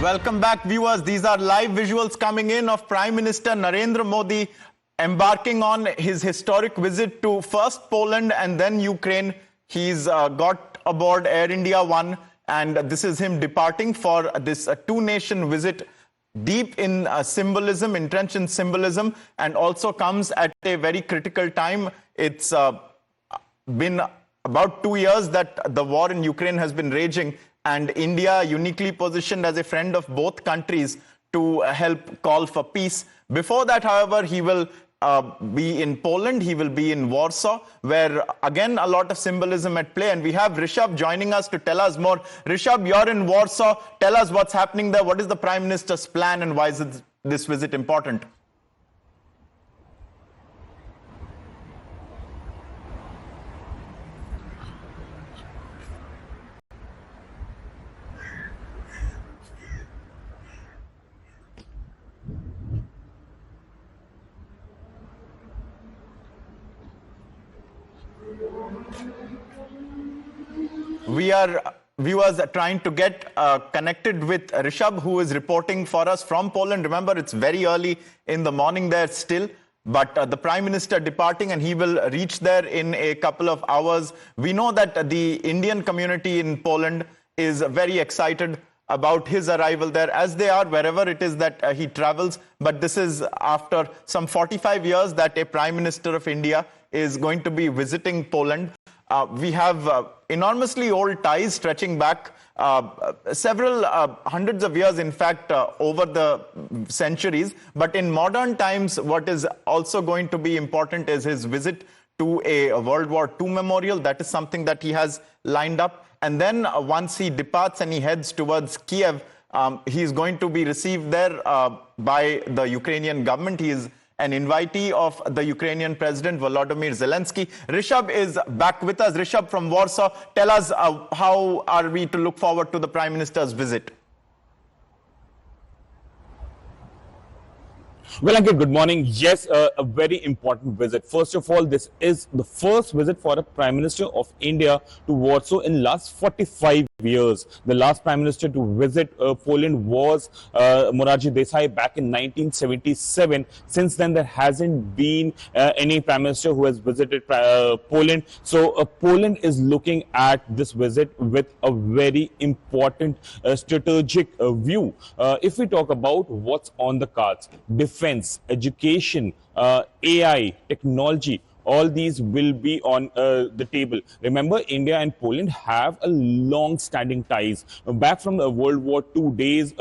Welcome back, viewers. These are live visuals coming in of Prime Minister Narendra Modi embarking on his historic visit to first Poland and then Ukraine. He's got aboard Air India One, and this is him departing for this two-nation visit, deep in symbolism, entrenched in symbolism, and also comes at a very critical time. It's been about 2 years that the war in Ukraine has been raging, and India uniquely positioned as a friend of both countries to help call for peace. Before that, however, he will be in Poland, he will be in Warsaw, where again a lot of symbolism at play. And we have Rishabh joining us to tell us more. Rishabh, you're in Warsaw. Tell us what's happening there. What is the Prime Minister's plan and why is this visit important? We are, viewers, trying to get connected with Rishabh, who is reporting for us from Poland. Remember, it's very early in the morning there still, but the Prime Minister departing, and he will reach there in a couple of hours. We know that the Indian community in Poland is very excited about his arrival there, as they are wherever it is that he travels. But this is after some 45 years that a Prime Minister of India is going to be visiting Poland. We have enormously old ties stretching back several hundreds of years, in fact, over the centuries. But in modern times, what is also going to be important is his visit to a World War II memorial. That is something that he has lined up. And then once he departs and he heads towards Kiev, he is going to be received there by the Ukrainian government. He is an invitee of the Ukrainian President Volodymyr Zelensky. Rishabh is back with us. Rishabh from Warsaw, tell us how are we to look forward to the Prime Minister's visit? Well, Ankit, good morning. Yes, a very important visit. First of all, this is the first visit for a Prime Minister of India to Warsaw in last 45 years. The last Prime Minister to visit Poland was Morarji Desai back in 1977. Since then, there hasn't been any Prime Minister who has visited Poland. So Poland is looking at this visit with a very important strategic view. If we talk about what's on the cards, defense, education, AI, technology, all these will be on the table. Remember, India and Poland have a long-standing ties. Back from the World War II days,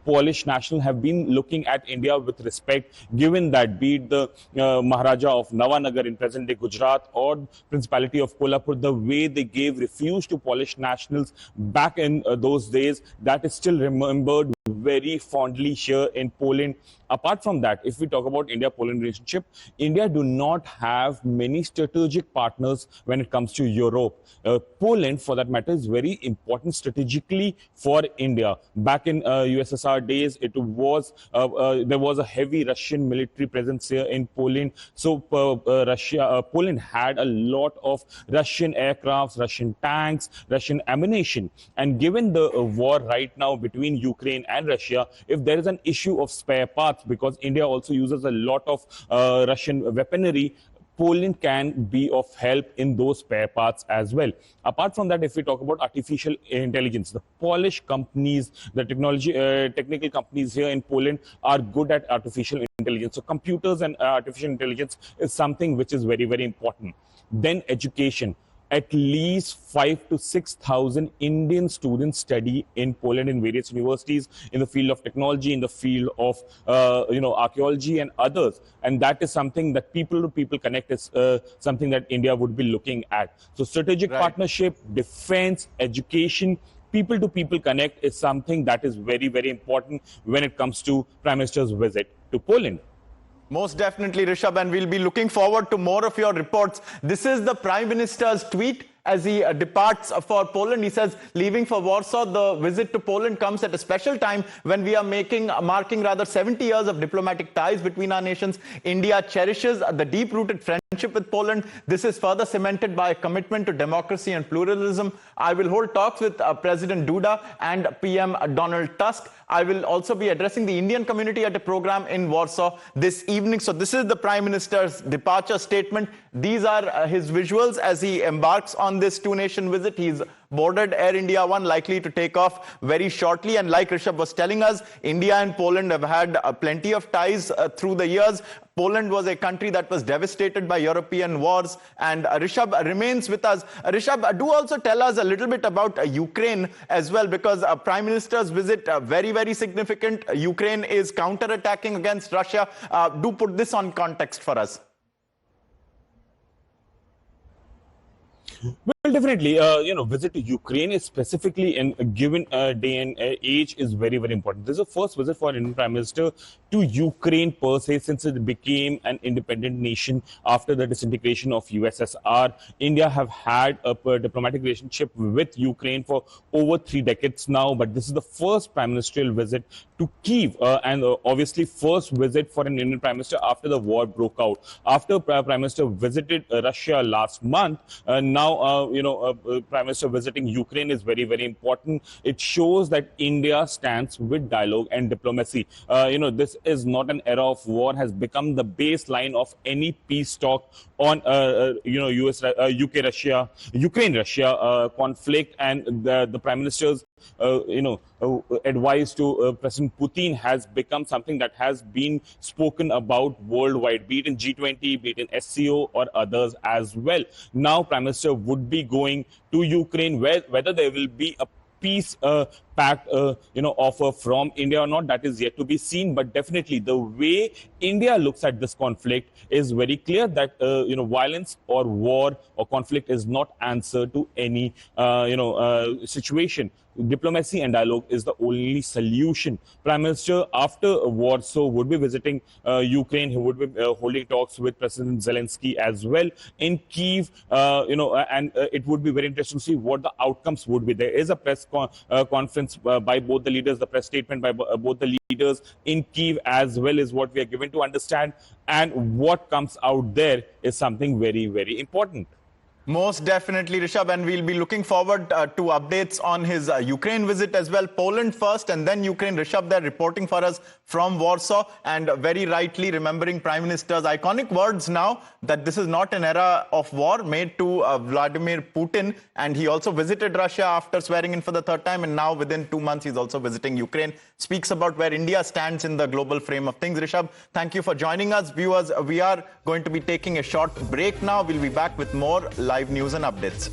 Polish nationals have been looking at India with respect, given that be it the Maharaja of Navanagar in present-day Gujarat or Principality of Kolhapur, the way they gave refuge to Polish nationals back in those days, that is still remembered very fondly here in Poland. Apart from that, if we talk about India-Poland relationship, India do not have many strategic partners when it comes to Europe. Poland, for that matter, is very important strategically for India. Back in USSR days, it was there was a heavy Russian military presence here in Poland. So Poland had a lot of Russian aircrafts, Russian tanks, Russian ammunition. And given the war right now between Ukraine and Russia, if there is an issue of spare parts, because India also uses a lot of Russian weaponry, Poland can be of help in those spare parts as well. Apart from that, if we talk about artificial intelligence, the Polish companies, the technical companies here in Poland are good at artificial intelligence. So computers and artificial intelligence is something which is very, very important. Then education. At least 5,000 to 6,000 Indian students study in Poland in various universities in the field of technology, in the field of archaeology and others. And that is something that people-to-people connect is something that India would be looking at. So strategic partnership, defense, education, people-to-people connect is something that is very, very important when it comes to Prime Minister's visit to Poland. Most definitely, Rishabh, and we'll be looking forward to more of your reports. This is the Prime Minister's tweet as he departs for Poland. He says, leaving for Warsaw, the visit to Poland comes at a special time when we are marking 70 years of diplomatic ties between our nations. India cherishes the deep-rooted friendship with Poland. This is further cemented by a commitment to democracy and pluralism. I will hold talks with President Duda and PM Donald Tusk. I will also be addressing the Indian community at a program in Warsaw this evening. So this is the Prime Minister's departure statement. These are his visuals as he embarks on this two-nation visit. He's boarded Air India One, likely to take off very shortly. And like Rishabh was telling us, India and Poland have had plenty of ties through the years. Poland was a country that was devastated by European wars, and Rishabh remains with us. Rishabh, do also tell us a little bit about Ukraine as well, because Prime Minister's visit, very, very significant. Ukraine is counter-attacking against Russia. Do put this on context for us. Well, definitely, visit to Ukraine is specifically in a given day and age is very, very important. This is the first visit for an Indian Prime Minister to Ukraine per se since it became an independent nation after the disintegration of USSR. India have had a diplomatic relationship with Ukraine for over 3 decades now, but this is the first prime ministerial visit to Kyiv and obviously first visit for an Indian Prime Minister after the war broke out. After Prime Minister visited Russia last month, now Prime Minister visiting Ukraine is very, very important. It shows that India stands with dialogue and diplomacy. This is not an era of war, has become the baseline of any peace talk on, Ukraine-Russia conflict, and the Prime Minister's advice to President Putin has become something that has been spoken about worldwide, be it in G20, be it in SCO or others as well. Now, Prime Minister would be going to Ukraine, whether there will be a peace pact offer from India or not, that is yet to be seen. But definitely the way India looks at this conflict is very clear that violence or war or conflict is not answer to any situation. Diplomacy and dialogue is the only solution. Prime Minister after Warsaw would be visiting Ukraine. He would be holding talks with President Zelensky as well in Kyiv, and it would be very interesting to see what the outcomes would be. There is a press conference by both the leaders, the press statement by both the leaders in Kyiv as well is what we are given to understand, and what comes out there is something very, very important. Most definitely, Rishabh, and we'll be looking forward to updates on his Ukraine visit as well. Poland first and then Ukraine. Rishabh there reporting for us from Warsaw, and very rightly remembering Prime Minister's iconic words now that this is not an era of war made to Vladimir Putin, and he also visited Russia after swearing in for the third time, and now within 2 months he's also visiting Ukraine. Speaks about where India stands in the global frame of things. Rishabh, thank you for joining us. Viewers, we are going to be taking a short break now. We'll be back with more live news and updates.